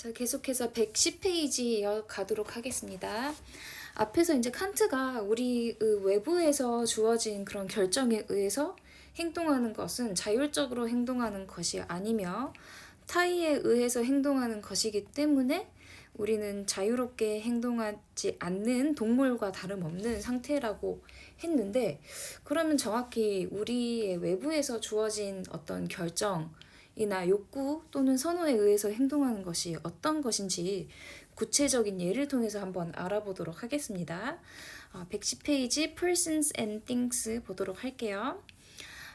자, 계속해서 110페이지 이어가도록 하겠습니다. 앞에서 이제 칸트가 우리 외부에서 주어진 그런 결정에 의해서 행동하는 것은 자율적으로 행동하는 것이 아니며 타의에 의해서 행동하는 것이기 때문에 우리는 자유롭게 행동하지 않는 동물과 다름없는 상태라고 했는데, 그러면 정확히 우리의 외부에서 주어진 어떤 결정이나 욕구 또는 선호에 의해서 행동하는 것이 어떤 것인지 구체적인 예를 통해서 한번 알아보도록 하겠습니다. 110페이지 Persons and Things 보도록 할게요.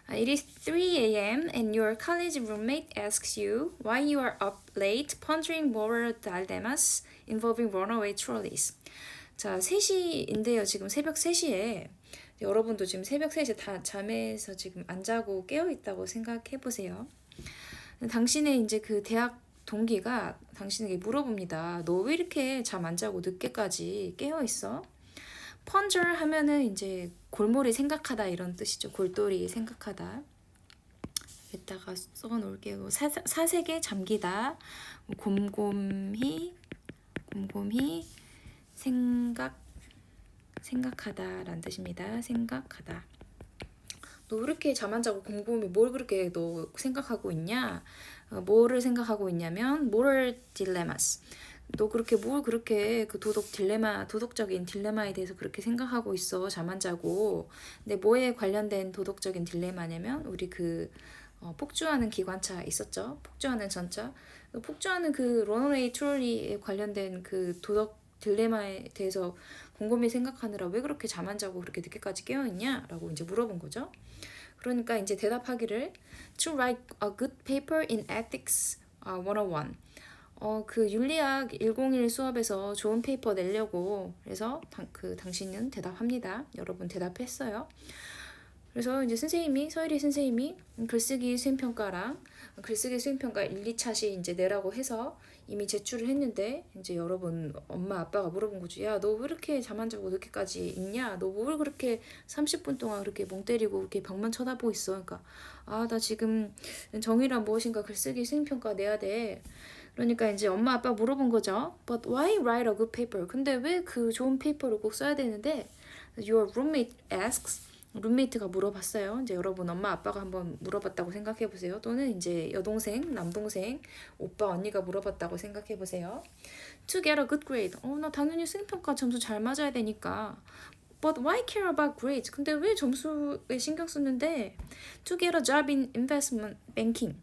It is 3 a.m. and your college roommate asks you why you are up late pondering moral dilemmas involving runaway trolleys. 자, 3시인데요. 지금 새벽 3시에 여러분도 지금 새벽 3시에 다 잠에서 지금 안 자고 깨어 있다고 생각해 보세요. 당신의 이제 그 대학 동기가 당신에게 물어봅니다. 너 왜 이렇게 잠 안 자고 늦게까지 깨어 있어? ponder 하면은 이제 골몰이 생각하다 이런 뜻이죠. 골똘히 생각하다. 여기다가 써놓을게요. 사색에 잠기다. 곰곰히 생각하다라는 뜻입니다. 생각하다. 너 왜 이렇게 잠 안 자고 곰곰이 뭘 그렇게 너 생각하고 있냐? 뭐를 생각하고 있냐면 moral dilemmas. 너 그렇게 뭘 그렇게 그 도덕적인 딜레마에 대해서 그렇게 생각하고 있어, 잠 안 자고. 근데 뭐에 관련된 도덕적인 딜레마냐면 우리 폭주하는 기관차 있었죠? 폭주하는 전차. 폭주하는 그 런어웨이 트롤리에 관련된 그 도덕 딜레마에 대해서 곰곰이 생각하느라 왜 그렇게 잠 안 자고 그렇게 늦게까지 깨어있냐? 라고 이제 물어본 거죠. 그러니까 이제 대답하기를 To write a good paper in ethics 101. 그 윤리학 101 수업에서 좋은 페이퍼 내려고 그래서 당신은 대답합니다. 여러분 대답했어요. 그래서 이제 서유리 선생님이 글쓰기 수행평가랑 글쓰기 수행평가 1, 2차시 이제 내라고 해서 이미 제출을 했는데 이제 여러분 엄마 아빠가 물어본 거죠. 야, 너 왜 이렇게 잠 안 자고 늦게까지 있냐? 너 뭘 그렇게 30분 동안 그렇게 멍 때리고 이렇게 벽만 쳐다보고 있어? 그러니까 나 지금 정의란 무엇인가 글쓰기 수행평가 내야 돼. 그러니까 이제 엄마 아빠 물어본 거죠. But why write a good paper? 근데 왜 그 좋은 페이퍼를 꼭 써야 되는데? Your roommate asks. 룸메이트가 물어봤어요. 이제 여러분 엄마 아빠가 한번 물어봤다고 생각해 보세요. 또는 이제 여동생, 남동생, 오빠, 언니가 물어봤다고 생각해 보세요. To get a good grade. 나 당연히 수행평가 점수 잘 맞아야 되니까. But why care about grades? 근데 왜 점수에 신경 쓰는데? To get a job in investment banking.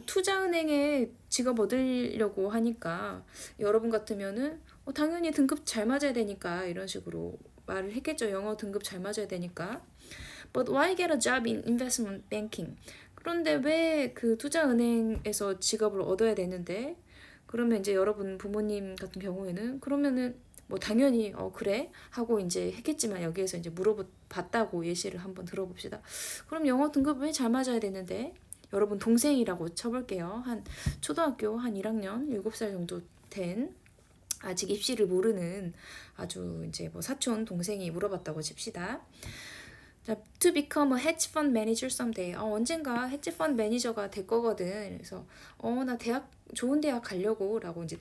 투자은행에 직업 얻으려고 하니까 여러분 같으면은 당연히 등급 잘 맞아야 되니까 이런 식으로 말을 했겠죠. 영어 등급 잘 맞아야 되니까. But why get a job in investment banking? 그런데 왜 그 투자은행에서 직업을 얻어야 되는데? 그러면 이제 여러분 부모님 같은 경우에는 그러면은 뭐 당연히 그래 하고 이제 했겠지만 여기에서 이제 물어봤다고 예시를 한번 들어봅시다. 그럼 영어 등급 왜 잘 맞아야 되는데? 여러분 동생이라고 쳐볼게요. 한 초등학교 한 1학년 7살 정도 된 아직 입시를 모르는 아주 이제 뭐 사촌 동생이 물어봤다고 칩시다. 자, to become a hedge fund manager someday. 언젠가 헤지 펀드 매니저가 될 거거든. 그래서 나 좋은 대학 가려고라고 이제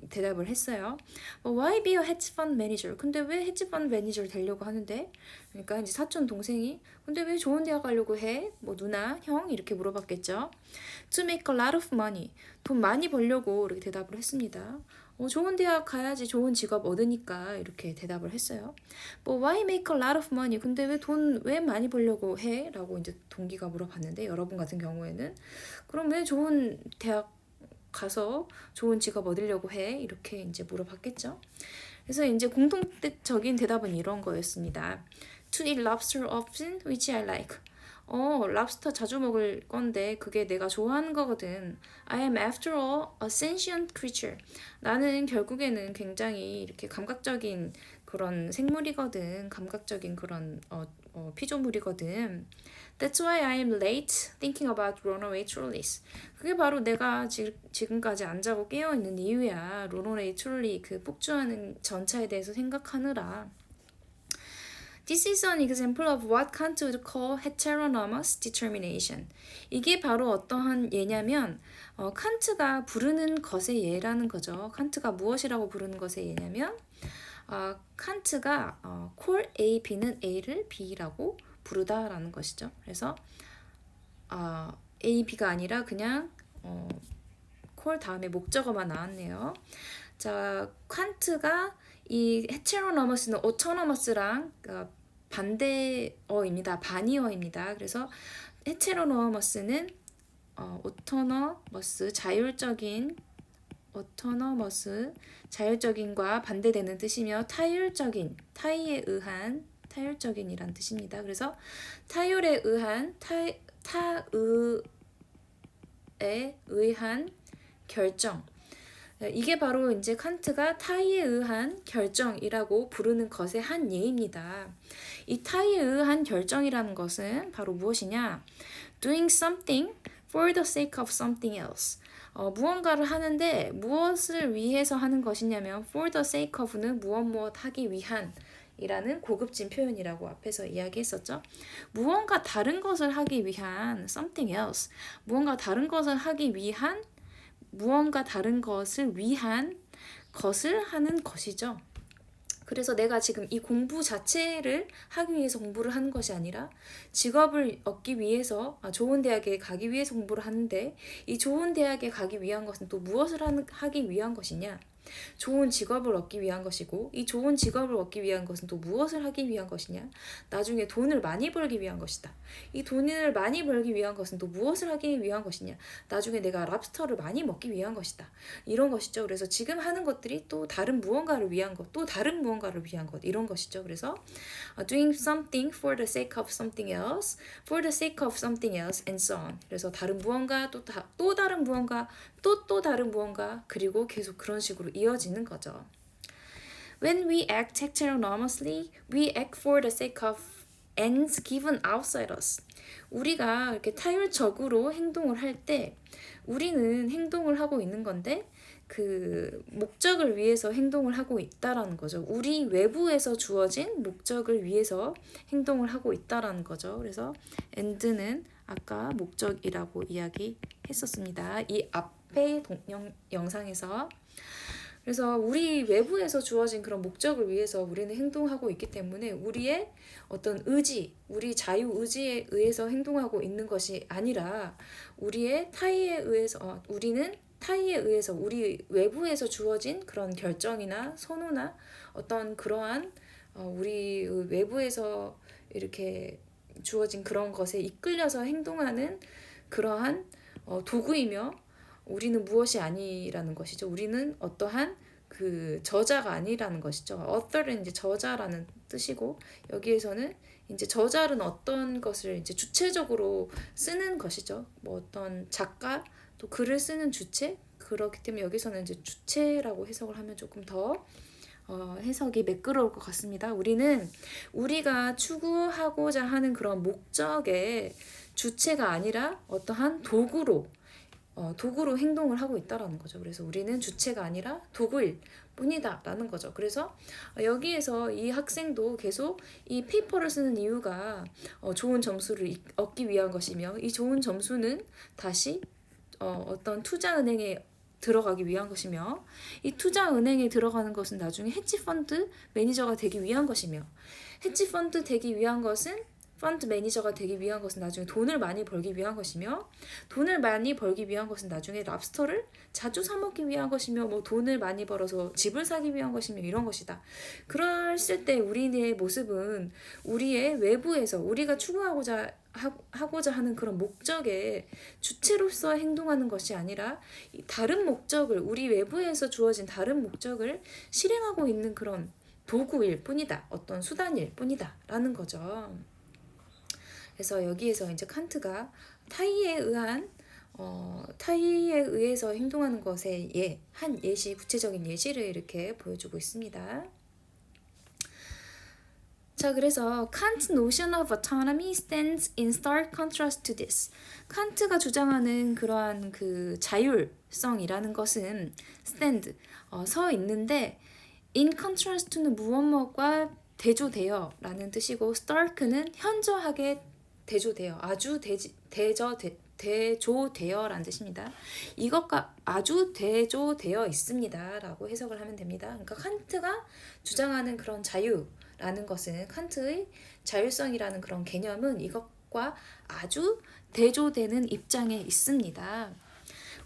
대답을 했어요. Why be a hedge fund manager? 근데 왜 헤지 펀드 매니저를 되려고 하는데? 그러니까 이제 사촌 동생이 근데 왜 좋은 대학 가려고 해? 뭐 누나, 형 이렇게 물어봤겠죠. To make a lot of money. 돈 많이 벌려고 이렇게 대답을 했습니다. 좋은 대학 가야지 좋은 직업 얻으니까 이렇게 대답을 했어요. Why make a lot of money? 근데 왜 돈 왜 많이 벌려고 해? 라고 이제 동기가 물어봤는데 여러분 같은 경우에는 그럼 왜 좋은 대학 가서 좋은 직업 얻으려고 해? 이렇게 이제 물어봤겠죠. 그래서 이제 공통적인 대답은 이런 거였습니다. To eat lobster often, which I like. 랍스터 자주 먹을 건데 그게 내가 좋아하는 거거든. I am after all a sentient creature. 나는 결국에는 굉장히 이렇게 감각적인 그런 생물이거든. 감각적인 그런 피조물이거든. That's why I am late thinking about runaway trolleys. 그게 바로 내가 지금까지 안 자고 깨어 있는 이유야. runaway trolley 그 폭주하는 전차에 대해서 생각하느라. This is an example of what Kant would call heteronomous determination. 이게 바로 어떠한 예냐면 칸트가 부르는 것의 예라는 거죠. 칸트가 무엇이라고 부르는 것의 예냐면 칸트가 call A, B는 A를 B라고 부르다라는 것이죠. 그래서 A, B가 아니라 그냥 call 다음에 목적어만 나왔네요. 자, 칸트가 이 heteronomous는 autonomous랑 반대어입니다. 반의어입니다. 그래서 heteronomous는 autonomous 자율적인과 반대되는 뜻이며 타율적인 타의에 의한 타율적인이란 뜻입니다. 그래서 타율에 의한 타의에 의한 결정. 이게 바로 이제 칸트가 타의에 의한 결정이라고 부르는 것의 한 예입니다. 이 타의에 의한 결정이라는 것은 바로 무엇이냐? Doing something for the sake of something else. 무언가를 하는데 무엇을 위해서 하는 것이냐면 for the sake of는 무엇 하기 위한 이라는 고급진 표현이라고 앞에서 이야기했었죠. 무언가 다른 것을 하기 위한 something else. 무언가 다른 것을 위한 것을 하는 것이죠. 그래서 내가 지금 이 공부 자체를 하기 위해서 공부를 하는 것이 아니라 직업을 얻기 위해서 좋은 대학에 가기 위해서 공부를 하는데 이 좋은 대학에 가기 위한 것은 또 무엇을 하기 위한 것이냐? 좋은 직업을 얻기 위한 것이고 이 좋은 직업을 얻기 위한 것은 또 무엇을 하기 위한 것이냐? 나중에 돈을 많이 벌기 위한 것이다. 이 돈을 많이 벌기 위한 것은 또 무엇을 하기 위한 것이냐? 나중에 내가 랍스터를 많이 먹기 위한 것이다. 이런 것이죠. 그래서 지금 하는 것들이 또 다른 무언가를 위한 것, 또 다른 무언가를 위한 것 이런 것이죠. 그래서 doing something for the sake of something else, for the sake of something else, and so on. 그래서 다른 무언가, 또 다른 무언가, 또 다른 무언가, 그리고 계속 그런 식으로 이어지는 거죠. When we act heteronomously, we act for the sake of ends given outside us. 우리가 이렇게 타율적으로 행동을 할 때 우리는 행동을 하고 있는 건데 그 목적을 위해서 행동을 하고 있다라는 거죠. 우리 외부에서 주어진 목적을 위해서 행동을 하고 있다라는 거죠. 그래서 end는 아까 목적이라고 이야기했었습니다. 이 앞에 영상에서. 그래서 우리 외부에서 주어진 그런 목적을 위해서 우리는 행동하고 있기 때문에 우리의 어떤 의지, 우리 자유의지에 의해서 행동하고 있는 것이 아니라 우리의 타의에 의해서 우리는 타의에 의해서 우리 외부에서 주어진 그런 결정이나 선호나 어떤 그러한 우리 외부에서 이렇게 주어진 그런 것에 이끌려서 행동하는 그러한 도구이며 우리는 무엇이 아니라는 것이죠. 우리는 어떠한 그 저자가 아니라는 것이죠. author은 이제 저자라는 뜻이고 여기에서는 이제 저자는 어떤 것을 이제 주체적으로 쓰는 것이죠. 뭐 어떤 작가 또 글을 쓰는 주체 그렇기 때문에 여기서는 이제 주체라고 해석을 하면 조금 더 해석이 매끄러울 것 같습니다. 우리가 추구하고자 하는 그런 목적의 주체가 아니라 어떠한 도구로 행동을 하고 있다라는 거죠. 그래서 우리는 주체가 아니라 도구일 뿐이다 라는 거죠. 그래서 여기에서 이 학생도 계속 이 페이퍼를 쓰는 이유가 좋은 점수를 얻기 위한 것이며 이 좋은 점수는 다시 어떤 투자은행에 들어가기 위한 것이며 이 투자은행에 들어가는 것은 나중에 헤지펀드 매니저가 되기 위한 것이며 헤지펀드 되기 위한 것은 펀드 매니저가 되기 위한 것은 나중에 돈을 많이 벌기 위한 것이며 돈을 많이 벌기 위한 것은 나중에 랍스터를 자주 사 먹기 위한 것이며 뭐 돈을 많이 벌어서 집을 사기 위한 것이며 이런 것이다. 그랬을 때 우리의 모습은 우리의 외부에서 우리가 추구하고자 하는 그런 목적의 주체로서 행동하는 것이 아니라 다른 목적을 우리 외부에서 주어진 다른 목적을 실행하고 있는 그런 도구일 뿐이다. 어떤 수단일 뿐이다 라는 거죠. 그래서 여기에서 이제 칸트가 타의에 의해서 행동하는 것의 한 예시, 구체적인 예시를 이렇게 보여주고 있습니다. 자, 그래서 Kant's notion of autonomy stands in stark contrast to this. 칸트가 주장하는 그러한 그 자율성이라는 것은 stand, 서 있는데 in contrast to는 무엇과 대조되어라는 뜻이고 stark는 현저하게 대조되어, 아주 대조되어라는 뜻입니다. 이것과 아주 대조되어 있습니다 라고 해석을 하면 됩니다. 그러니까 칸트가 주장하는 그런 자유라는 것은, 칸트의 자율성이라는 그런 개념은 이것과 아주 대조되는 입장에 있습니다.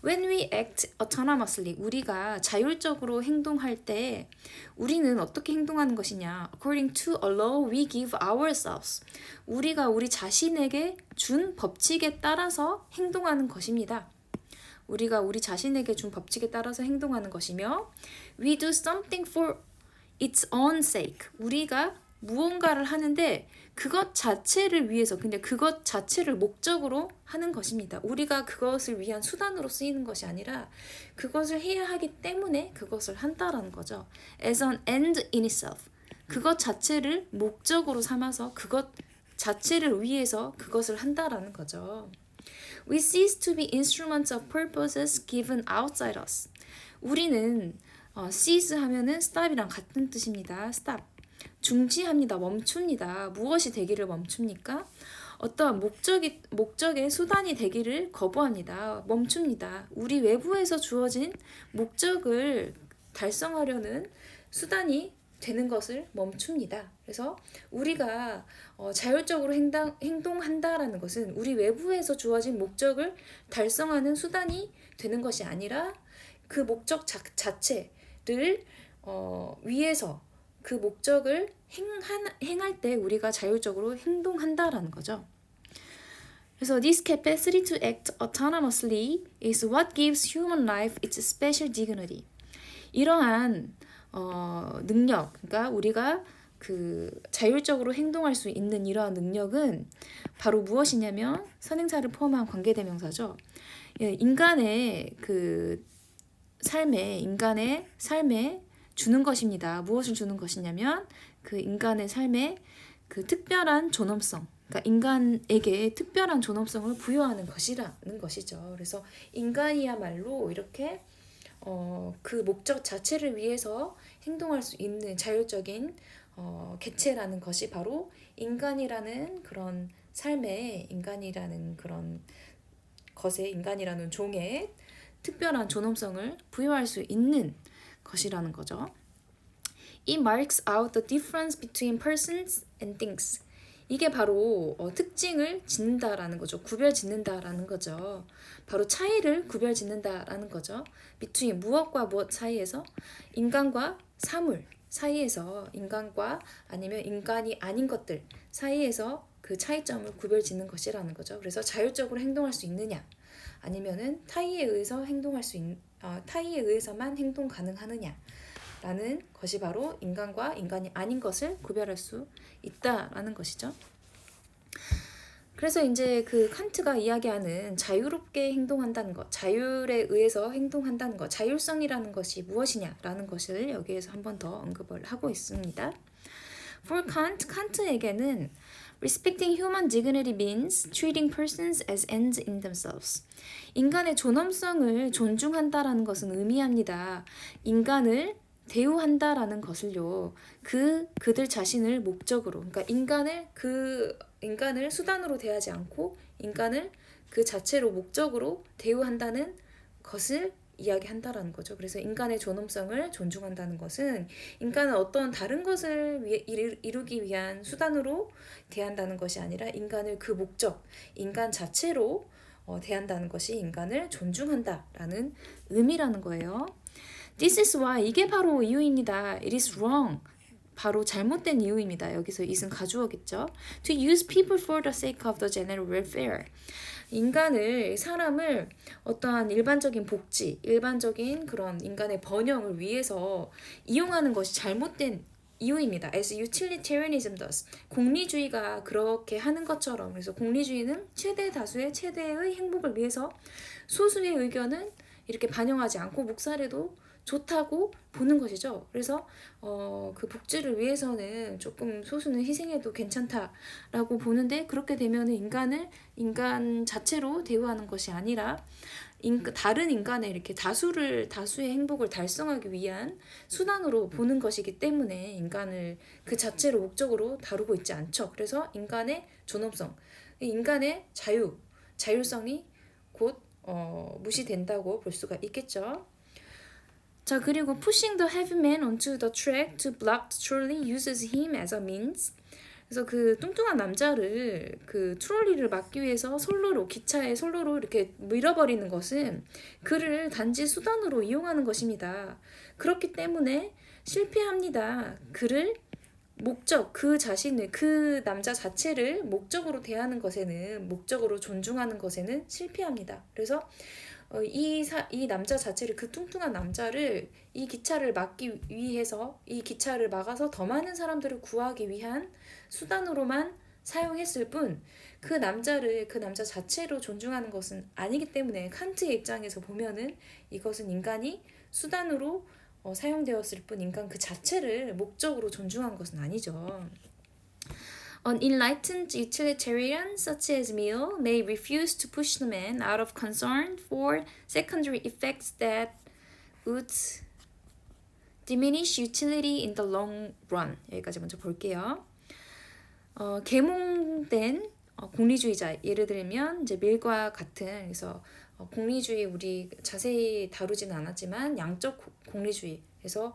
When we act autonomously, 우리가 자율적으로 행동할 때 우리는 어떻게 행동하는 것이냐? According to a law we give ourselves. 우리가 우리 자신에게 준 법칙에 따라서 행동하는 것입니다. 우리가 우리 자신에게 준 법칙에 따라서 행동하는 것이며 We do something for its own sake. 우리가 무언가를 하는데 그것 자체를 위해서, 근데 그것 자체를 목적으로 하는 것입니다. 우리가 그것을 위한 수단으로 쓰이는 것이 아니라 그것을 해야 하기 때문에 그것을 한다라는 거죠. As an end in itself. 그것 자체를 목적으로 삼아서 그것 자체를 위해서 그것을 한다라는 거죠. We cease to be instruments of purposes given outside us. 우리는 cease 하면은 stop이랑 같은 뜻입니다. stop. 중지합니다. 멈춥니다. 무엇이 되기를 멈춥니까? 어떠한 목적의 수단이 되기를 거부합니다. 멈춥니다. 우리 외부에서 주어진 목적을 달성하려는 수단이 되는 것을 멈춥니다. 그래서 우리가 자율적으로 행동한다라는 것은 우리 외부에서 주어진 목적을 달성하는 수단이 되는 것이 아니라 그 목적 자체를 위해서 그 목적을 행할 때 우리가 자율적으로 행동한다라는 거죠. 그래서 this capacity to act autonomously is what gives human life its special dignity. 이러한 능력, 그러니까 우리가 그 자율적으로 행동할 수 있는 이러한 능력은 바로 무엇이냐면 선행사를 포함한 관계대명사죠. 인간의 삶에 주는 것입니다. 무엇을 주는 것이냐면 그 인간의 삶에 그 특별한 존엄성, 그러니까 인간에게 특별한 존엄성을 부여하는 것이라는 것이죠. 그래서 인간이야말로 이렇게 그 목적 자체를 위해서 행동할 수 있는 자율적인 개체라는 것이 바로 인간이라는 그런 삶에, 인간이라는 그런 것에, 인간이라는 종에 특별한 존엄성을 부여할 수 있는 것이라는 거죠. It marks out the difference between persons and things. 이게 바로 특징을 짓는다라는 거죠. 구별 짓는다라는 거죠. 바로 차이를 구별 짓는다라는 거죠. between 무엇과 무엇 사이에서, 인간과 사물 사이에서, 인간과 아니면 인간이 아닌 것들 사이에서 그 차이점을 구별 짓는 것이라는 거죠. 그래서 자율적으로 행동할 수 있느냐, 아니면은 타의에 의해서만 행동 가능하느냐 라는 것이 바로 인간과 인간이 아닌 것을 구별할 수 있다라는 것이죠. 그래서 이제 그 칸트가 이야기하는 자유롭게 행동한다는 것, 자율에 의해서 행동한다는 것, 자율성이라는 것이 무엇이냐라는 것을 여기에서 한 번 더 언급을 하고 있습니다. For Kant, 칸트에게는 Respecting human dignity means treating persons as ends in themselves. 인간의 존엄성을 존중한다라는 것은 의미합니다. 인간을 대우한다라는 것을요. 그들 자신을 목적으로, 그러니까 인간을 수단으로 대하지 않고 인간을 그 자체로 목적으로 대우한다는 것을 이야기한다라는 거죠. 그래서 인간의 존엄성을 존중한다는 것은 인간은 어떤 다른 것을 이루기 위한 수단으로 대한다는 것이 아니라 인간을 그 목적, 인간 자체로 대한다는 것이 인간을 존중한다라는 의미라는 거예요. This is why, 이게 바로 이유입니다. It is wrong. 바로 잘못된 이유입니다. 여기서 it은 가주어겠죠. To use people for the sake of the general welfare. 사람을 어떠한 일반적인 복지, 일반적인 그런 인간의 번영을 위해서 이용하는 것이 잘못된 이유입니다. As utilitarianism does. 공리주의가 그렇게 하는 것처럼. 그래서 공리주의는 최대 다수의 최대의 행복을 위해서 소수의 의견은 이렇게 반영하지 않고 묵살해도 좋다고 보는 것이죠. 그래서 그 복지를 위해서는 조금 소수는 희생해도 괜찮다라고 보는데, 그렇게 되면 인간 자체로 대우하는 것이 아니라 다른 인간의 이렇게 다수의 행복을 달성하기 위한 수단으로 보는 것이기 때문에 인간을 그 자체로 목적으로 다루고 있지 않죠. 그래서 인간의 존엄성, 인간의 자율성이 곧 무시된다고 볼 수가 있겠죠. 자, 그리고 pushing the heavy man onto the track to block the trolley uses him as a means. 그래서 그 뚱뚱한 남자를 그 트롤리를 막기 위해서 기차의 솔로로 이렇게 밀어버리는 것은 그를 단지 수단으로 이용하는 것입니다. 그렇기 때문에 실패합니다. 그를 그 남자 자체를 목적으로 대하는 것에는, 목적으로 존중하는 것에는 실패합니다. 그래서 이 남자 자체를, 그 뚱뚱한 남자를 이 기차를 막기 위해서, 이 기차를 막아서 더 많은 사람들을 구하기 위한 수단으로만 사용했을 뿐, 그 남자 자체로 존중하는 것은 아니기 때문에 칸트의 입장에서 보면은 이것은 인간이 수단으로 사용되었을 뿐 인간 그 자체를 목적으로 존중한 것은 아니죠. An enlightened utilitarian such as Mill may refuse to push the man out of concern for secondary effects that would diminish utility in the long run. 여기까지 먼저 볼게요. 계몽된 공리주의자, 예를 들면 이제 밀과 같은, 그래서 공리주의 우리 자세히 다루지는 않았지만 양적 공리주의, 그래서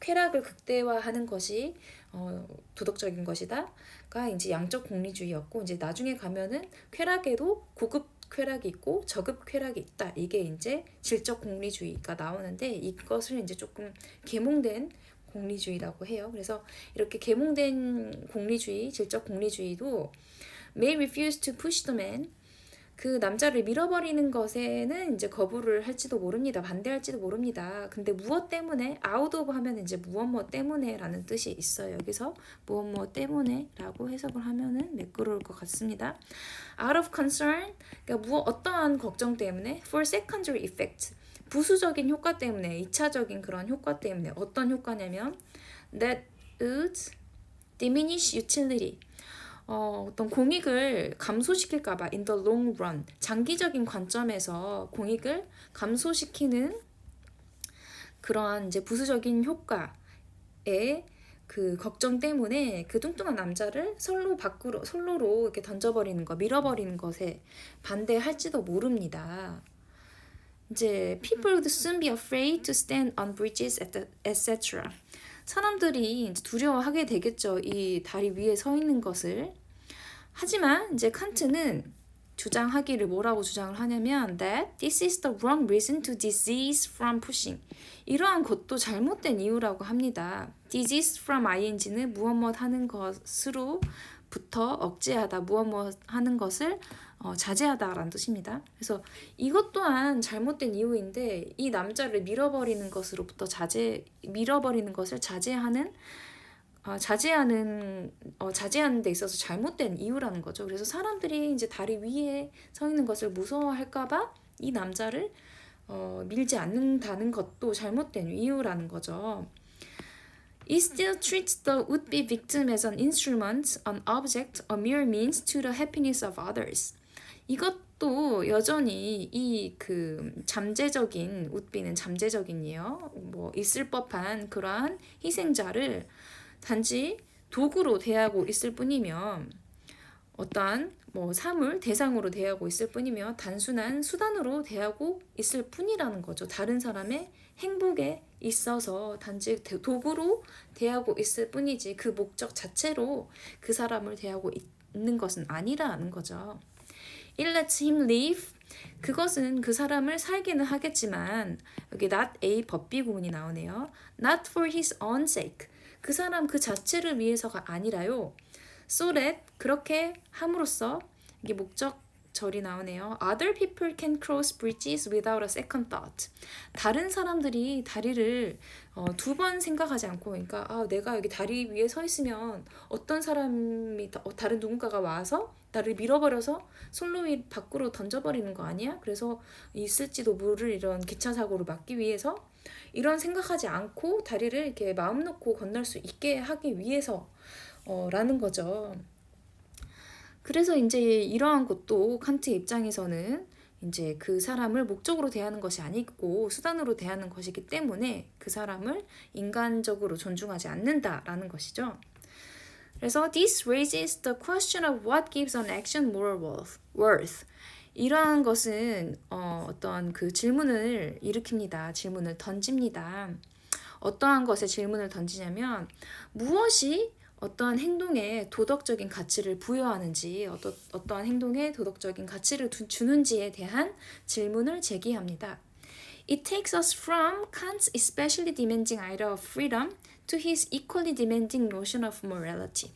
쾌락을 극대화하는 것이 도덕적인 것이다가 이제 양적 공리주의였고, 이제 나중에 가면은 쾌락에도 고급 쾌락이 있고 저급 쾌락이 있다, 이게 이제 질적 공리주의가 나오는데, 이것을 이제 조금 계몽된 공리주의라고 해요. 그래서 이렇게 계몽된 공리주의, 질적 공리주의도 may refuse to push the man, 그 남자를 밀어버리는 것에는 이제 거부를 할지도 모릅니다. 반대할지도 모릅니다. 근데 무엇 때문에, out of 하면 이제 무엇 때문에 라는 뜻이 있어요. 여기서 무엇 때문에 라고 해석을 하면은 매끄러울 것 같습니다. out of concern, 그러니까 어떠한 걱정 때문에, for secondary effect, 부수적인 효과 때문에, 2차적인 그런 효과 때문에. 어떤 효과냐면 that would diminish utility, 어떤 공익을 감소시킬까봐, in the long run, 장기적인 관점에서 공익을 감소시키는 그러한 이제 부수적인 효과의 그 걱정 때문에 그 뚱뚱한 남자를 솔로로 이렇게 던져버리는 거, 밀어버리는 것에 반대할지도 모릅니다. 이제 people would soon be afraid to stand on bridges, etc. 사람들이 이제 두려워하게 되겠죠. 이 다리 위에 서 있는 것을. 하지만 이제 칸트는 주장하기를 뭐라고 주장을 하냐면 that this is the wrong reason to desist from pushing. 이러한 것도 잘못된 이유라고 합니다. desist from ing는 무엇 하는 것으로부터 억제하다, 무엇 하는 것을 자제하다라는 뜻입니다. 그래서 이것 또한 잘못된 이유인데, 이 남자를 밀어버리는 것을 자제하는 데 있어서 잘못된 이유라는 거죠. 그래서 사람들이 이제 다리 위에 서 있는 것을 무서워할까봐 이 남자를 밀지 않는다는 것도 잘못된 이유라는 거죠. It still treats the would-be victim as an instrument, an object, a mere means to the happiness of others. 이것도 여전히 이 그 잠재적인, would-be는 잠재적인이에요. 있을 법한 그러한 희생자를 단지 도구로 대하고 있을 뿐이며, 어떠한 사물, 대상으로 대하고 있을 뿐이며, 단순한 수단으로 대하고 있을 뿐이라는 거죠. 다른 사람의 행복에 있어서 단지 도구로 대하고 있을 뿐이지 그 목적 자체로 그 사람을 대하고 있는 것은 아니라는 거죠. It lets him live. 그것은 그 사람을 살기는 하겠지만, 여기 not A 법비 구문이 나오네요. Not for his own sake. 그 사람 그 자체를 위해서가 아니라요. So that, 그렇게 함으로써, 이게 목적절이 나오네요. Other people can cross bridges without a second thought. 다른 사람들이 다리를 두 번 생각하지 않고, 그러니까 내가 여기 다리 위에 서 있으면 어떤 사람이, 다른 누군가가 와서 나를 밀어버려서 솔로 밖으로 던져버리는 거 아니야? 그래서 있을지도 모를 이런 기차 사고를 막기 위해서 이런 생각하지 않고 다리를 이렇게 마음 놓고 건널 수 있게 하기 위해서 라는 거죠. 그래서 이제 이러한 것도 칸트 입장에서는 이제 그 사람을 목적으로 대하는 것이 아니고 수단으로 대하는 것이기 때문에 그 사람을 인간적으로 존중하지 않는다라는 것이죠. 그래서 this raises the question of what gives an action moral worth. 이러한 것은 어떤 그 질문을 일으킵니다. 질문을 던집니다. 어떠한 것에 질문을 던지냐면 무엇이 어떠한 행동에 도덕적인 가치를 부여하는지 어떠한 행동에 도덕적인 가치를 주는지에 대한 질문을 제기합니다. It takes us from Kant's especially demanding ideal of freedom to his equally demanding notion of morality.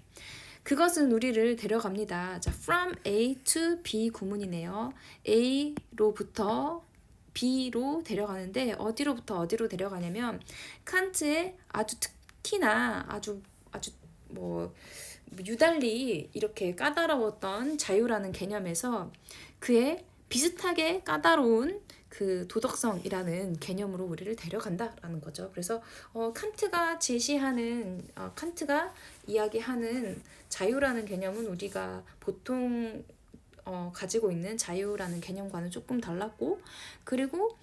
그것은 우리를 데려갑니다. 자, from A to B 구문이네요. A로부터 B로 데려가는데 어디로부터 어디로 데려가냐면 칸트의 아주 특히나 아주 뭐 유달리 이렇게 까다로웠던 자유라는 개념에서 그의 비슷하게 까다로운 그 도덕성이라는 개념으로 우리를 데려간다라는 거죠. 그래서 칸트가 제시하는 칸트가 이야기하는 자유라는 개념은 우리가 보통 가지고 있는 자유라는 개념과는 조금 달랐고, 그리고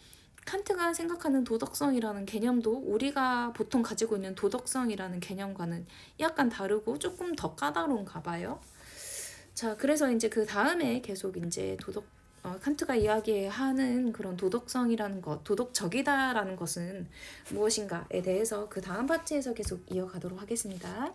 칸트가 생각하는 도덕성이라는 개념도 우리가 보통 가지고 있는 도덕성이라는 개념과는 약간 다르고 조금 더 까다로운가 봐요. 자, 그래서 이제 그 다음에 계속 이제 칸트가 이야기하는 그런 도덕성이라는 것, 도덕적이다라는 것은 무엇인가에 대해서 그 다음 파트에서 계속 이어가도록 하겠습니다.